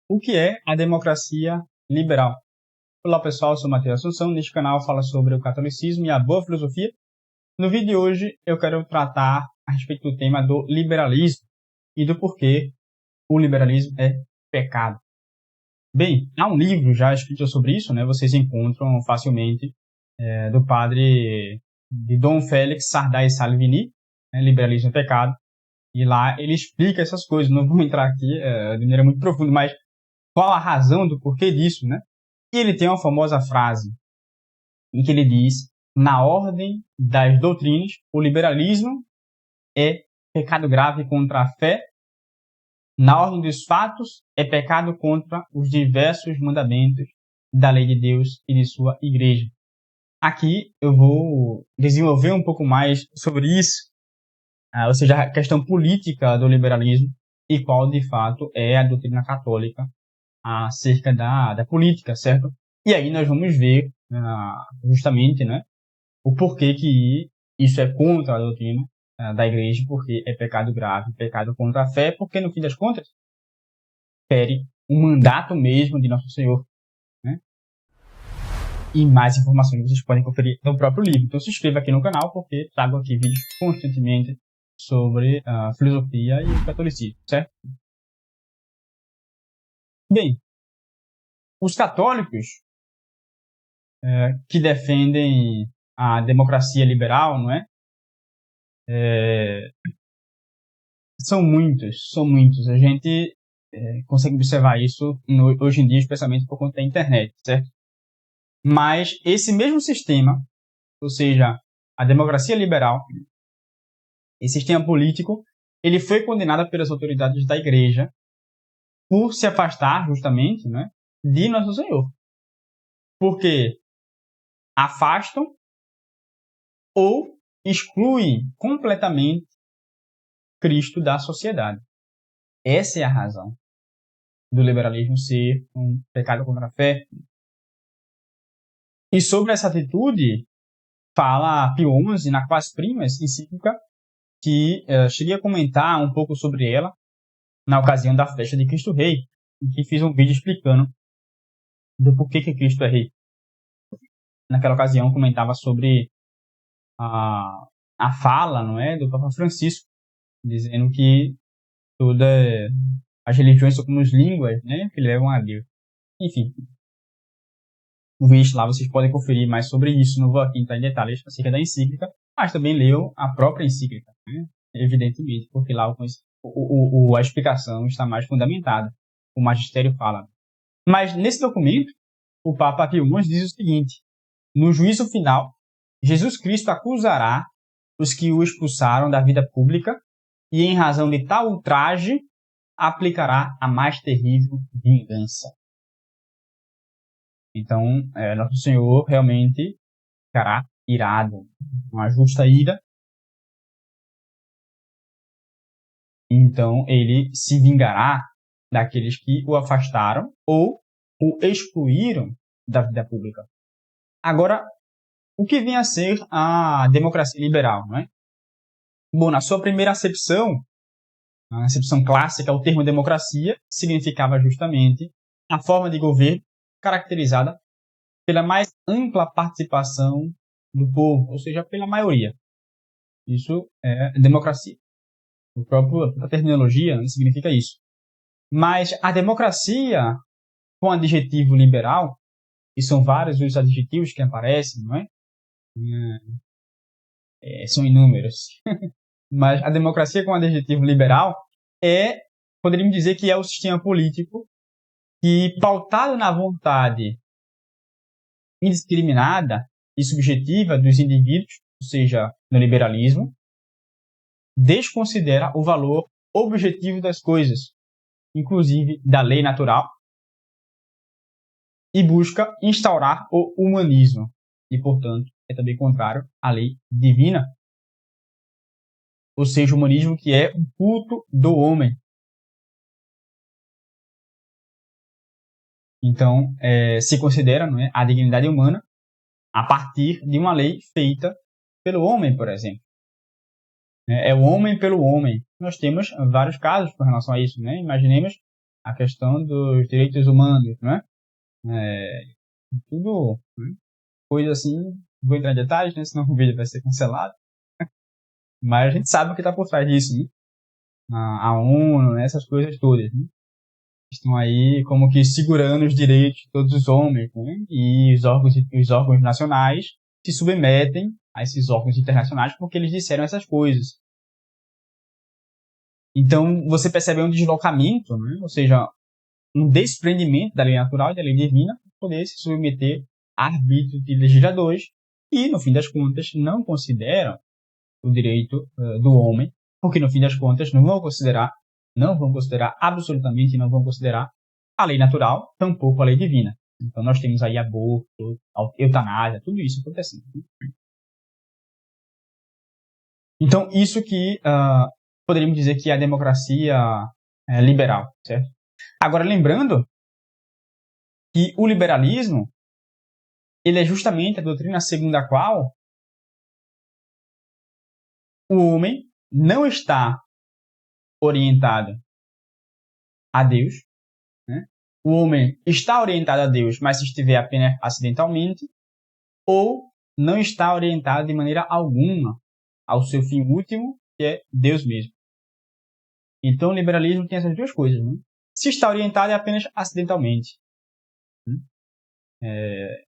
O que é a democracia liberal? Olá pessoal, eu sou Matheus Assunção. Neste canal fala sobre o catolicismo e a boa filosofia. No vídeo de hoje eu quero tratar a respeito do tema do liberalismo e do porquê o liberalismo é pecado. Bem, há um livro já escrito sobre isso, né? Vocês encontram facilmente do padre de Dom Félix Sardá Salvini, né? Liberalismo é pecado. E lá ele explica essas coisas. Não vou entrar aqui de maneira muito profunda, mas qual a razão do porquê disso, né? E ele tem uma famosa frase em que ele diz: na ordem das doutrinas, o liberalismo é pecado grave contra a fé. Na ordem dos fatos, é pecado contra os diversos mandamentos da lei de Deus e de sua igreja. Aqui eu vou desenvolver um pouco mais sobre isso, ou seja, a questão política do liberalismo e qual de fato é a doutrina católica acerca da política, certo? E aí nós vamos ver justamente, né, o porquê que isso é contra a doutrina da igreja, porque é pecado grave, pecado contra a fé, porque no fim das contas fere um mandato mesmo de Nosso Senhor, né? E mais informações vocês podem conferir no próprio livro. Então se inscreva aqui no canal, porque trago aqui vídeos constantemente sobre a filosofia e o catolicismo, certo? Bem, os católicos que defendem a democracia liberal, não é? São muitos. A gente consegue observar isso hoje em dia, especialmente por conta da internet, certo? Mas esse mesmo sistema, ou seja, a democracia liberal, esse sistema político, ele foi condenado pelas autoridades da igreja por se afastar, justamente, né, de Nosso Senhor. Porque afastam ou excluem completamente Cristo da sociedade. Essa é a razão do liberalismo ser um pecado contra a fé. E sobre essa atitude, fala Pio XI na Quas Primas, encíclica, que cheguei a comentar um pouco sobre ela na ocasião da festa de Cristo Rei, em que fiz um vídeo explicando do porquê que Cristo é rei. Naquela ocasião comentava sobre a fala, não é, do Papa Francisco, dizendo que todas as religiões são como as línguas, né, que levam a Deus. Enfim, no vídeo lá vocês podem conferir mais sobre isso. Não vou aqui entrar em detalhes acerca da encíclica, mas também leiam a própria encíclica, né? Evidentemente, porque lá a explicação está mais fundamentada. O magistério fala. Mas nesse documento, o Papa Pio XI diz o seguinte: no juízo final, Jesus Cristo acusará os que o expulsaram da vida pública e, em razão de tal ultraje, aplicará a mais terrível vingança. Então, Nosso Senhor realmente ficará irado, uma justa ira. Então, ele se vingará daqueles que o afastaram ou o excluíram da vida pública. Agora, o que vem a ser a democracia liberal, não é? Bom, na sua primeira acepção, a acepção clássica, o termo democracia significava justamente a forma de governo caracterizada pela mais ampla participação do povo, ou seja, pela maioria. Isso é democracia. A terminologia significa isso. Mas a democracia, com o adjetivo liberal, e são vários os adjetivos que aparecem, não é? São inúmeros. Mas a democracia com o adjetivo liberal poderíamos dizer que é o sistema político que, pautado na vontade indiscriminada e subjetiva dos indivíduos, ou seja, no liberalismo, desconsidera o valor objetivo das coisas, inclusive da lei natural, e busca instaurar o humanismo, e, portanto, é também contrário à lei divina, ou seja, o humanismo que é o culto do homem. Então, se considera, não é, a dignidade humana a partir de uma lei feita pelo homem, por exemplo. É o homem pelo homem. Nós temos vários casos com relação a isso, né? Imaginemos a questão dos direitos humanos, não é? Tudo, né? Coisa assim, vou entrar em detalhes, né? Senão o vídeo vai ser cancelado. Mas a gente sabe o que está por trás disso, né? A ONU, né? Essas coisas todas, né? Estão aí como que segurando os direitos de todos os homens, né? E os órgãos nacionais se submetem a esses órgãos internacionais porque eles disseram essas coisas. Então, você percebe um deslocamento, né? Ou seja, um desprendimento da lei natural e da lei divina para poder se submeter a arbítrio de legisladores que, no fim das contas, não consideram o direito do homem, porque, no fim das contas, não vão considerar absolutamente, não vão considerar a lei natural, tampouco a lei divina. Então, nós temos aí aborto, eutanásia, tudo isso acontecendo. Então, isso que poderíamos dizer que é a democracia liberal, certo? Agora, lembrando que o liberalismo ele é justamente a doutrina segundo a qual o homem não está orientado a Deus, né? O homem está orientado a Deus, mas se estiver apenas acidentalmente, ou não está orientado de maneira alguma ao seu fim último, que é Deus mesmo. Então, o liberalismo tem essas duas coisas, né? Se está orientado é apenas acidentalmente.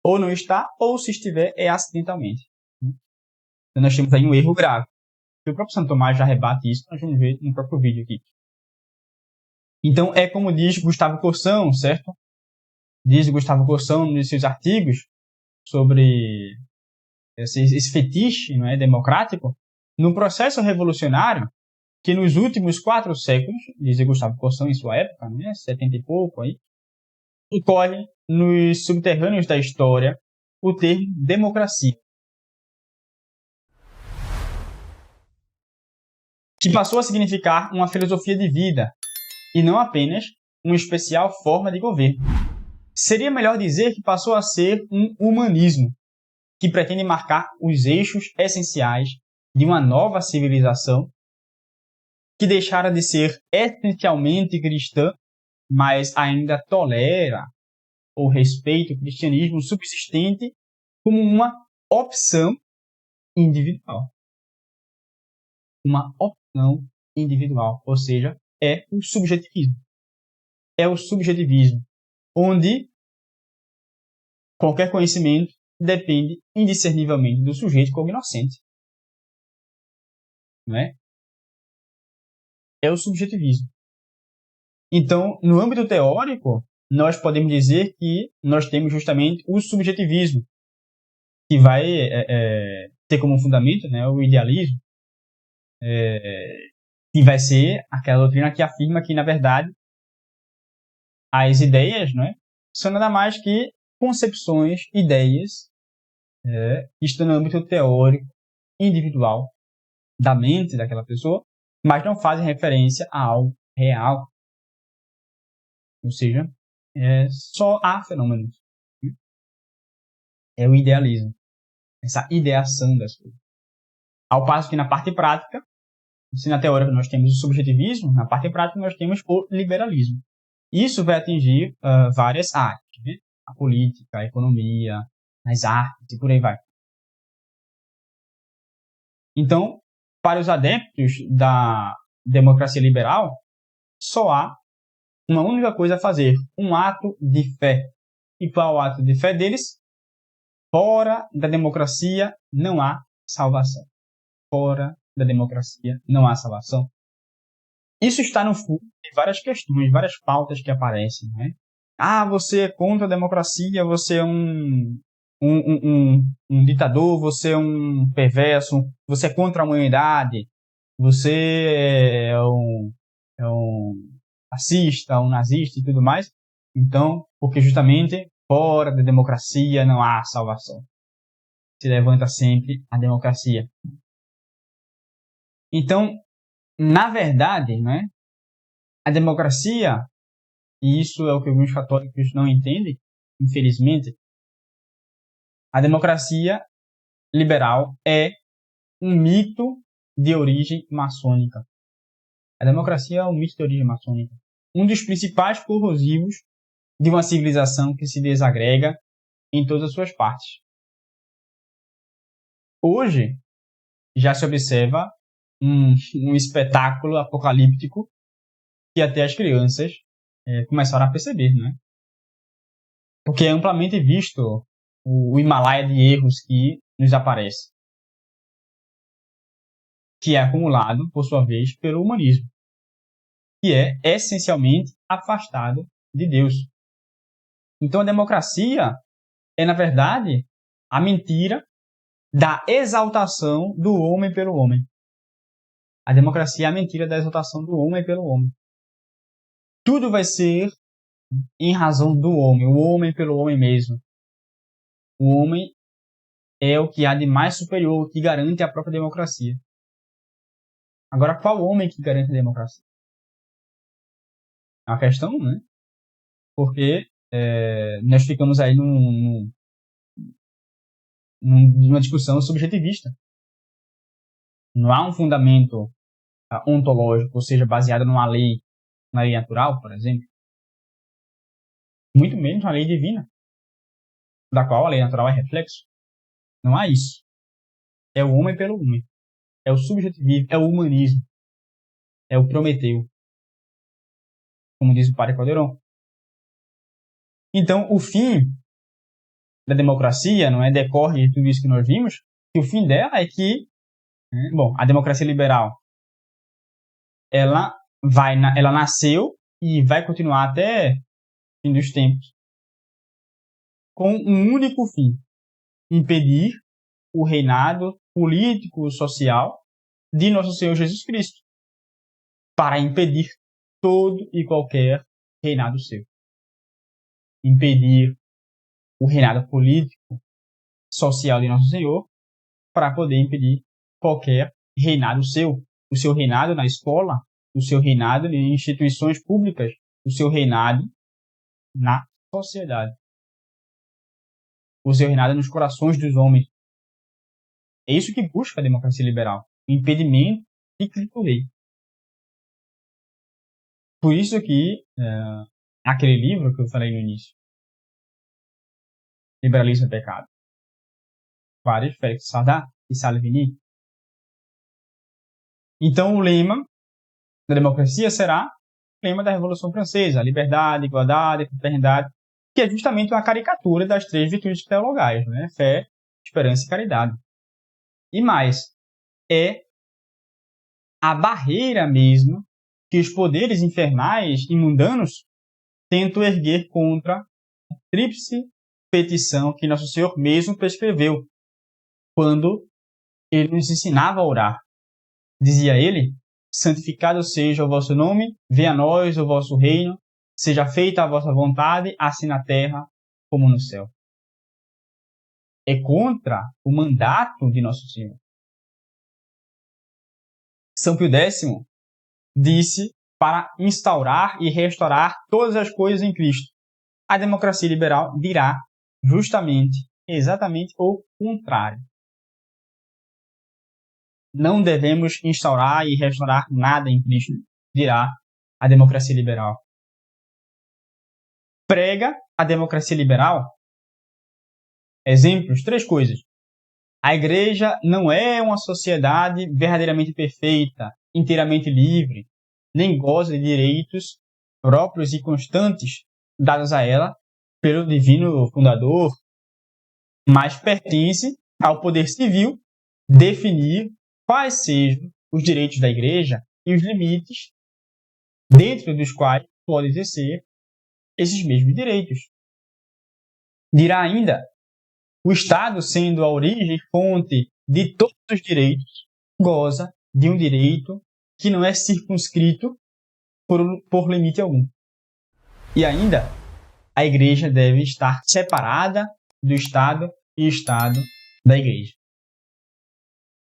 Ou não está, ou se estiver é acidentalmente. Então, nós temos aí um erro grave. O próprio Santo Tomás já rebate isso, nós vamos ver no próprio vídeo aqui. Então, é como diz Gustavo Corsão, certo? Diz Gustavo Corsão nos seus artigos sobre esse fetiche, não é, democrático, no processo revolucionário, que nos últimos 4 séculos, diz Gustavo Corsão em sua época, né, 70 e pouco, aí, ocorre nos subterrâneos da história o termo democracia, que passou a significar uma filosofia de vida e não apenas uma especial forma de governo. Seria melhor dizer que passou a ser um humanismo, que pretende marcar os eixos essenciais de uma nova civilização que deixara de ser essencialmente cristã, mas ainda tolera ou respeita o cristianismo subsistente como uma opção individual. Uma opção individual, ou seja, é o subjetivismo. É o subjetivismo, onde qualquer conhecimento depende indiscernivelmente do sujeito cognoscente. Não é? É o subjetivismo. Então, no âmbito teórico, nós podemos dizer que nós temos justamente o subjetivismo, que vai ter como fundamento, né, o idealismo, que vai ser aquela doutrina que afirma que, na verdade, as ideias, né, são nada mais que concepções, ideias, que estão no âmbito teórico, individual, da mente daquela pessoa, mas não fazem referência a algo real. Ou seja, só há fenômenos. É o idealismo. Essa ideação das coisas. Ao passo que na parte prática, se na teoria nós temos o subjetivismo, na parte prática nós temos o liberalismo. Isso vai atingir várias áreas, né? A política, a economia, as artes e por aí vai. Então, para os adeptos da democracia liberal, só há uma única coisa a fazer, um ato de fé. E qual o ato de fé deles? Fora da democracia não há salvação. Fora da democracia não há salvação. Isso está no fundo de várias questões, várias pautas que aparecem, né? Ah, você é contra a democracia, você é um ditador, você é um perverso, você é contra a humanidade, você é um fascista, um nazista e tudo mais. Então, porque justamente fora da democracia não há salvação. Se levanta sempre a democracia. Então, na verdade, né, a democracia, e isso é o que alguns católicos não entendem, infelizmente, a democracia liberal é um mito de origem maçônica. A democracia é um mito de origem maçônica. um dos principais corrosivos de uma civilização que se desagrega em todas as suas partes. Hoje, já se observa um espetáculo apocalíptico que até as crianças começaram a perceber, né? Porque é amplamente visto o Himalaia de erros que nos aparece, que é acumulado, por sua vez, pelo humanismo, que é essencialmente afastado de Deus. Então a democracia é, na verdade, a mentira da exaltação do homem pelo homem. A democracia é a mentira da exaltação do homem pelo homem. Tudo vai ser em razão do homem, o homem pelo homem mesmo. O homem é o que há de mais superior, o que garante a própria democracia. Agora, qual homem que garante a democracia? É uma questão, né? Porque nós ficamos aí numa discussão subjetivista. Não há um fundamento ontológico, ou seja, baseado na lei natural, por exemplo. Muito menos na lei divina, da qual a lei natural é reflexo. Não há isso. É o homem pelo homem. É o subjetivismo, é o humanismo. É o Prometeu. Como diz o padre Caldeirão. Então, o fim da democracia não decorre de tudo isso que nós vimos, que o fim dela é que, a democracia liberal, ela nasceu e vai continuar até o fim dos tempos, com um único fim: impedir o reinado político, social de nosso Senhor Jesus Cristo, para impedir todo e qualquer reinado seu. Impedir o reinado político, social de nosso Senhor, para poder impedir qualquer reinado seu. O seu reinado na escola, o seu reinado em instituições públicas, o seu reinado na sociedade, o seu reinado nos corações dos homens. É isso que busca a democracia liberal: o impedimento de Cristo Rei. Por isso que aquele livro que eu falei no início, Liberalismo é Pecado, vários Félix Sadat e Salvini. Então o lema da democracia será o lema da Revolução Francesa: liberdade, igualdade, fraternidade, que é justamente uma caricatura das três virtudes teologais, né? Fé, esperança e caridade. E mais, é a barreira mesmo que os poderes infernais e mundanos tentam erguer contra a tríplice petição que Nosso Senhor mesmo prescreveu quando ele nos ensinava a orar. Dizia ele: santificado seja o vosso nome, venha a nós o vosso reino, seja feita a vossa vontade, assim na terra como no céu. É contra o mandato de Nosso Senhor. São Pio X disse para instaurar e restaurar todas as coisas em Cristo. A democracia liberal dirá justamente, exatamente o contrário. Não devemos instaurar e restaurar nada em Cristo, dirá a democracia liberal. Prega a democracia liberal. Exemplos, 3 coisas. A igreja não é uma sociedade verdadeiramente perfeita, inteiramente livre, nem goza de direitos próprios e constantes dados a ela pelo divino fundador, mas pertence ao poder civil definir quais sejam os direitos da igreja e os limites dentro dos quais pode exercer esses mesmos direitos. Dirá ainda: o Estado, sendo a origem e fonte de todos os direitos, goza de um direito que não é circunscrito por limite algum. E ainda, a igreja deve estar separada do Estado e o Estado da igreja.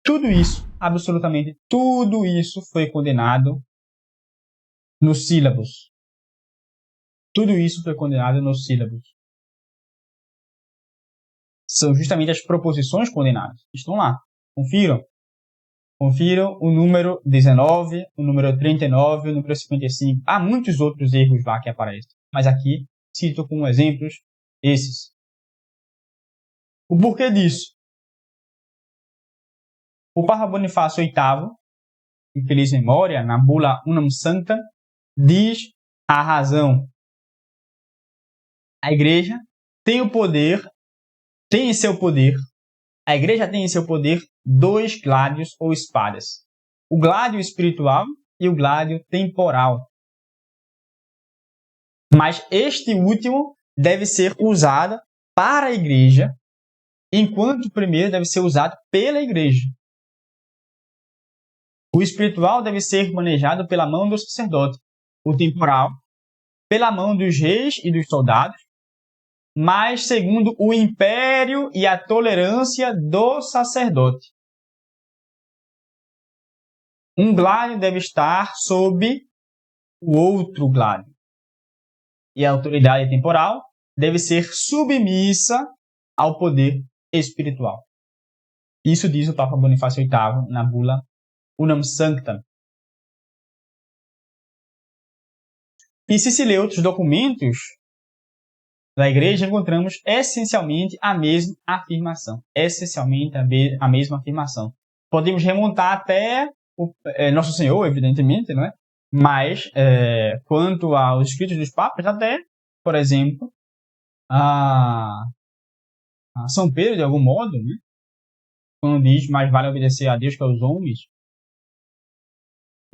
Tudo isso, absolutamente tudo isso, foi condenado nos sílabos. Tudo isso foi condenado nos sílabos. São justamente as proposições condenadas. Estão lá. Confiram. Confiram o número 19, o número 39, o número 55. Há muitos outros erros lá que aparecem, mas aqui cito como exemplos esses. O porquê disso? O Papa Bonifácio VIII, em feliz memória, na bula Unam Sanctam, diz a razão. A Igreja tem o poder, tem em seu poder, a Igreja tem em seu poder 2 gládios ou espadas. O gládio espiritual e o gládio temporal. Mas este último deve ser usado para a Igreja, enquanto o primeiro deve ser usado pela Igreja. O espiritual deve ser manejado pela mão do sacerdote, o temporal pela mão dos reis e dos soldados, mas segundo o império e a tolerância do sacerdote. Um gládio deve estar sob o outro gládio. E a autoridade temporal deve ser submissa ao poder espiritual. Isso diz o Papa Bonifácio VIII na bula Unam Sanctam. E se lê outros documentos da Igreja, encontramos essencialmente a mesma afirmação. Essencialmente a mesma afirmação. Podemos remontar até Nosso Senhor, evidentemente, não é? Mas, quanto aos escritos dos papas, até, por exemplo, a São Pedro, de algum modo, né? Quando diz mais vale obedecer a Deus que aos homens,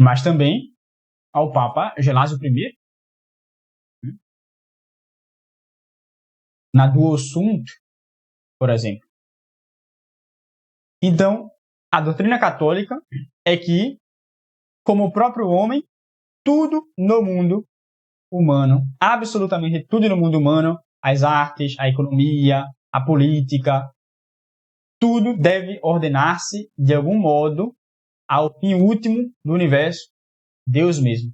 mas também ao Papa Gelásio I, na Duo Sunt, por exemplo. Então, a doutrina católica é que, como o próprio homem, tudo no mundo humano, absolutamente tudo no mundo humano, as artes, a economia, a política, tudo deve ordenar-se, de algum modo, ao fim último do universo, Deus mesmo.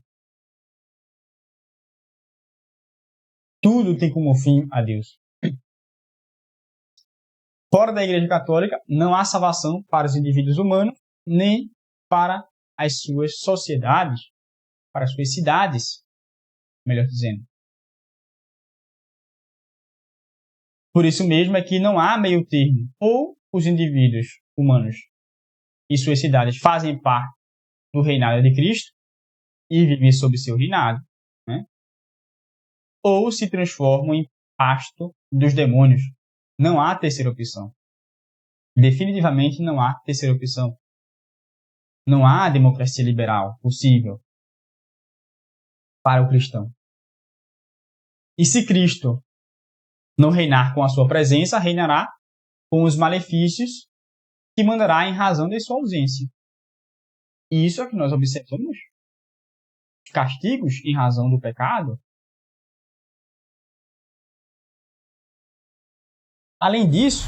Tudo tem como fim a Deus. Fora da Igreja Católica, não há salvação para os indivíduos humanos, nem para as suas sociedades, para as suas cidades, melhor dizendo. Por isso mesmo é que não há meio termo. Ou os indivíduos humanos e suas cidades fazem parte do reinado de Cristo e vivem sob seu reinado, né? Ou se transformam em pasto dos demônios. Não há terceira opção. Definitivamente não há terceira opção. Não há democracia liberal possível para o cristão. E se Cristo não reinar com a sua presença, reinará com os malefícios que mandará em razão de sua ausência. E isso é que nós observamos. Os castigos em razão do pecado. Além disso,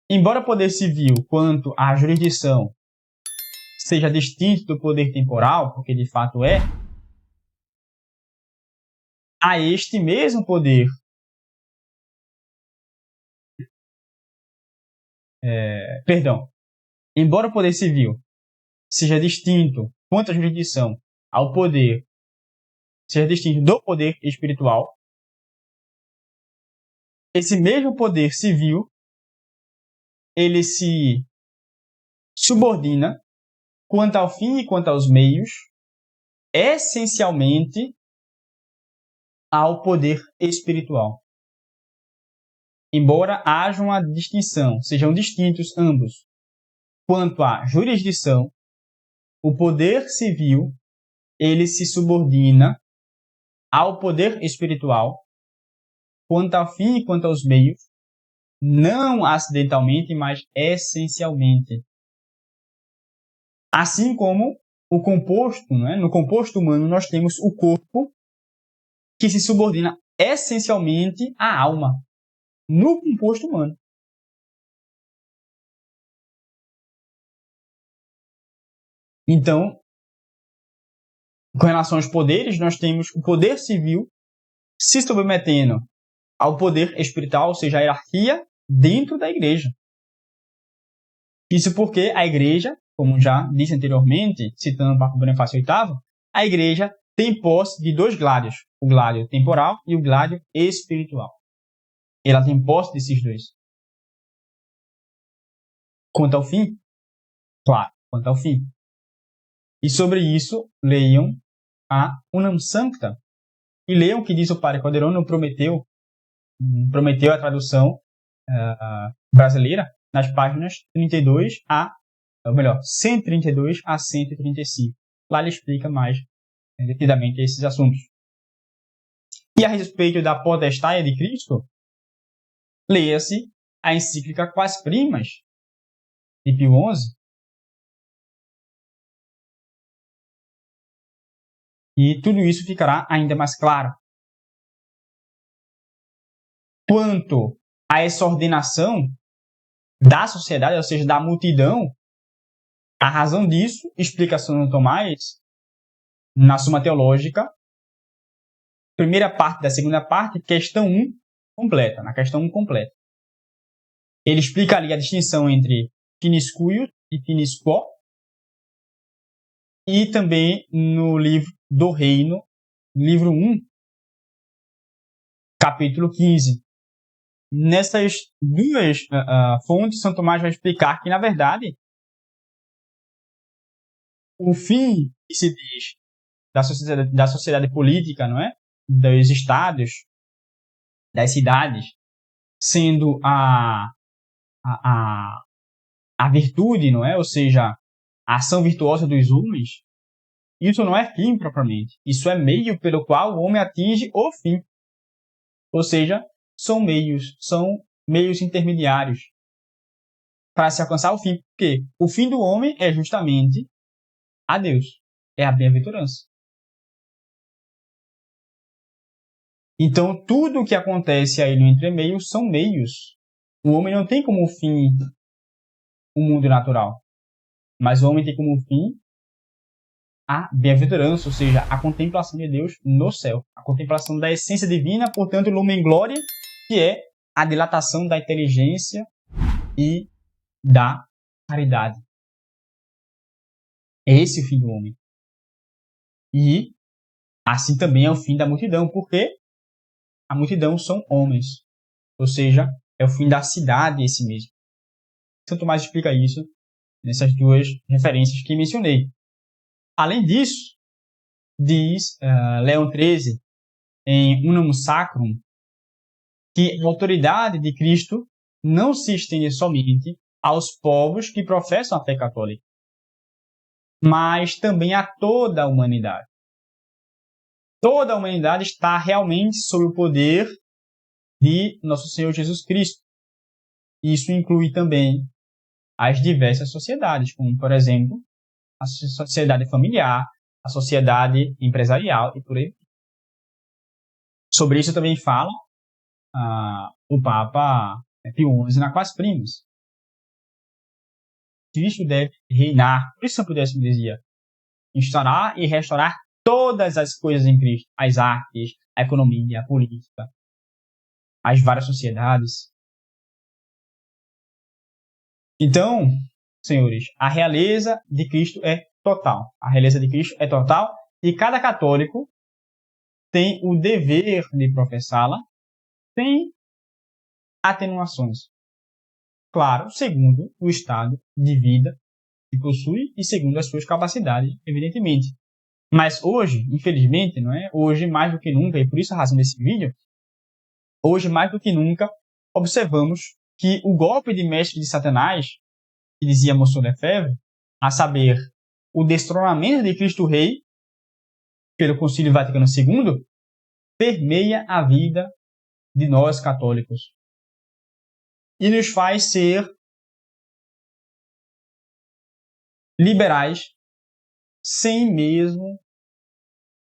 embora o poder civil quanto à jurisdição seja distinto do poder temporal, porque de fato é, a este mesmo poder embora o poder civil seja distinto quanto à jurisdição ao poder, seja distinto do poder espiritual, esse mesmo poder civil, ele se subordina quanto ao fim e quanto aos meios, essencialmente ao poder espiritual. Embora haja uma distinção, sejam distintos ambos, quanto à jurisdição, o poder civil, ele se subordina ao poder espiritual, quanto ao fim e quanto aos meios, não acidentalmente, mas essencialmente. Assim como o composto, né? No composto humano nós temos o corpo que se subordina essencialmente à alma, no composto humano. Então, com relação aos poderes, nós temos o poder civil se submetendo ao poder espiritual, ou seja, a hierarquia dentro da igreja. Isso porque a igreja como já disse anteriormente, citando o Papa Bonifácio VIII, a Igreja tem posse de dois gládios, o gládio temporal e o gládio espiritual. Ela tem posse desses dois. Quanto ao fim? Claro, quanto ao fim. E sobre isso, leiam a Unam Sancta. E leiam o que diz o Padre Calderone, prometeu a tradução brasileira nas páginas 32 ou melhor, 132 a 135. Lá ele explica mais detidamente esses assuntos. E a respeito da potestai de Cristo, leia-se a encíclica Quas Primas, de Pio XI. E tudo isso ficará ainda mais claro. Quanto a essa ordenação da sociedade, ou seja, da multidão, a razão disso, explica São Tomás na Suma Teológica, primeira parte da segunda parte, questão 1 completa, na questão 1 completa. Ele explica ali a distinção entre finis cuius e finis quo, e também no livro do Reino, livro 1, capítulo 15. Nessas duas fontes, São Tomás vai explicar que, na verdade, o fim que se diz da sociedade política, não é? Dos estados, das cidades, sendo a virtude, não é? Ou seja, a ação virtuosa dos homens, isso não é fim propriamente. Isso é meio pelo qual o homem atinge o fim. Ou seja, são meios intermediários para se alcançar o fim. Porque o fim do homem é justamente a Deus. É a bem-aventurança. Então, tudo o que acontece aí no entremeio são meios. O homem não tem como fim o mundo natural. Mas o homem tem como fim a bem-aventurança, ou seja, a contemplação de Deus no céu. A contemplação da essência divina, portanto, lumen gloria, que é a dilatação da inteligência e da caridade. É esse o fim do homem. E assim também é o fim da multidão, porque a multidão são homens. Ou seja, é o fim da cidade em si mesmo. São Tomás explica isso nessas duas referências que mencionei. Além disso, diz Leão XIII, em Unam Sacrum, que a autoridade de Cristo não se estende somente aos povos que professam a fé católica, mas também a toda a humanidade. Toda a humanidade está realmente sob o poder de Nosso Senhor Jesus Cristo. Isso inclui também as diversas sociedades, como, por exemplo, a sociedade familiar, a sociedade empresarial e por aí. Sobre isso também fala o Papa Pio XI na Quas Primas. Cristo deve reinar, por isso São Pio X dizia, instaurar e restaurar todas as coisas em Cristo, as artes, a economia, a política, as várias sociedades. Então, senhores, a realeza de Cristo é total. A realeza de Cristo é total e cada católico tem o dever de professá-la, tem atenuações. Claro, segundo o estado de vida que possui e segundo as suas capacidades, evidentemente. Mas hoje, infelizmente, não é? Hoje mais do que nunca, e por isso a razão desse vídeo, hoje mais do que nunca, observamos que o golpe de mestre de Satanás, que dizia Moção Lefebvre, a saber, o destronamento de Cristo Rei pelo Concílio Vaticano II, permeia a vida de nós católicos e nos faz ser liberais sem mesmo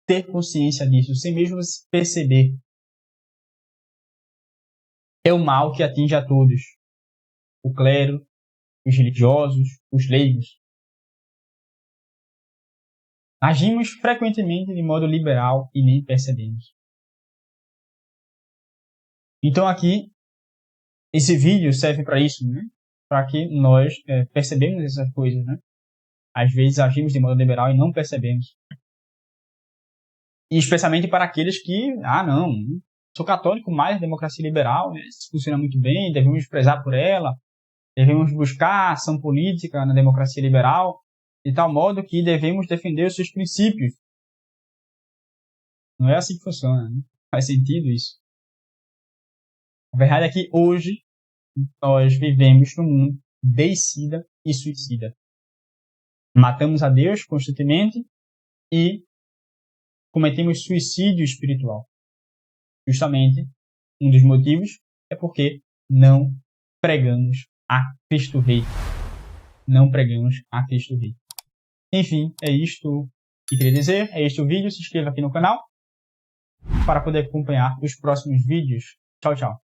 ter consciência disso, sem mesmo perceber. É o mal que atinge a todos, o clero, os religiosos, os leigos. Agimos frequentemente de modo liberal e nem percebemos. Então aqui, esse vídeo serve para isso, né? Para que nós percebemos essas coisas, né? Às vezes agimos de modo liberal e não percebemos. E especialmente para aqueles que, não, sou católico, mas a democracia liberal, né, funciona muito bem, devemos prezar por ela, devemos buscar ação política na democracia liberal, de tal modo que devemos defender os seus princípios. Não é assim que funciona, né? Faz sentido isso. A verdade é que hoje nós vivemos num mundo deicida e suicida. Matamos a Deus constantemente e cometemos suicídio espiritual. Justamente, um dos motivos é porque não pregamos a Cristo Rei. Não pregamos a Cristo Rei. Enfim, é isto que queria dizer. É este o vídeo. Se inscreva aqui no canal para poder acompanhar os próximos vídeos. Tchau, tchau.